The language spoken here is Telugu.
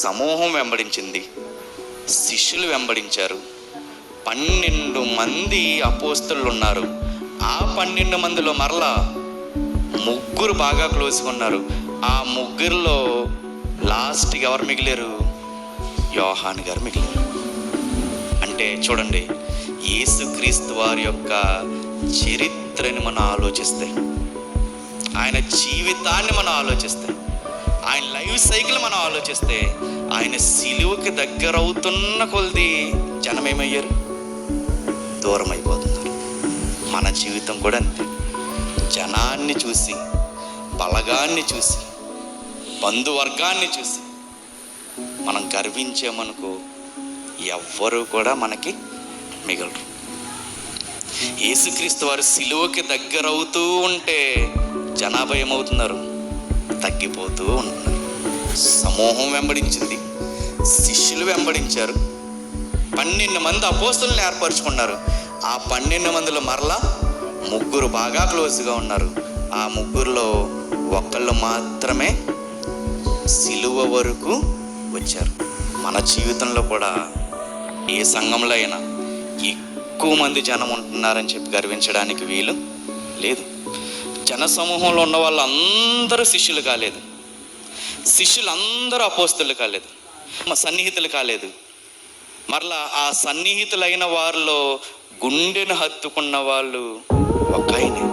సమూహం వెంబడించింది, శిష్యులు వెంబడించారు. 12 మంది అపోస్తలులు ఉన్నారు. ఆ 12 మందిలో మరలా 3 బాగా క్లోజ్గా ఉన్నారు. ఆ 3లో లాస్ట్కి ఎవరు మిగిలారు? యోహాను గారు మిగిలారు. అంటే చూడండి, యేసుక్రీస్తు వారి యొక్క చరిత్రని మనం ఆలోచిస్తే, ఆయన జీవితాన్ని మనం ఆలోచిస్తే, ఆయన లైఫ్ సైకిల్ మనం ఆలోచిస్తే, ఆయన సిలువకి దగ్గర అవుతున్న కొలది జనం ఏమయ్యారు? దూరం అయిపోతున్నారు. మన జీవితం కూడా అంతే. జనాన్ని చూసి, బలగాన్ని చూసి, బంధువర్గాన్ని చూసి మనం గర్వించామనుకో, ఎవ్వరూ కూడా మనకి మిగలరు. యేసుక్రీస్తు వారు సిలువకి దగ్గర అవుతూ ఉంటే జనాభా ఏమవుతున్నారు? తగ్గిపోతూ ఉంటున్నారు. సమూహం వెంబడించింది, శిష్యులు వెంబడించారు, 12 మంది అపోస్తలుని ఏర్పరచుకున్నారు. ఆ 12 మందిలో మరలా 3 బాగా క్లోజ్గా ఉన్నారు. ఆ 3లో ఒకళ్ళు మాత్రమే సిలువ వరకు వచ్చారు. మన జీవితంలో కూడా ఏ సంఘంలో అయినా ఎక్కువ మంది జనం ఉంటున్నారని చెప్పి గర్వించడానికి వీలు లేదు. జన సమూహంలో ఉన్న వాళ్ళందరూ శిష్యులు కాలేదు, శిష్యులందరూ అపోస్తలులు కాలేదు, సన్నిహితులు కాలేదు. మరలా ఆ సన్నిహితులైన వారిలో గుండెను హత్తుకున్న వాళ్ళు ఒక ఆయనే.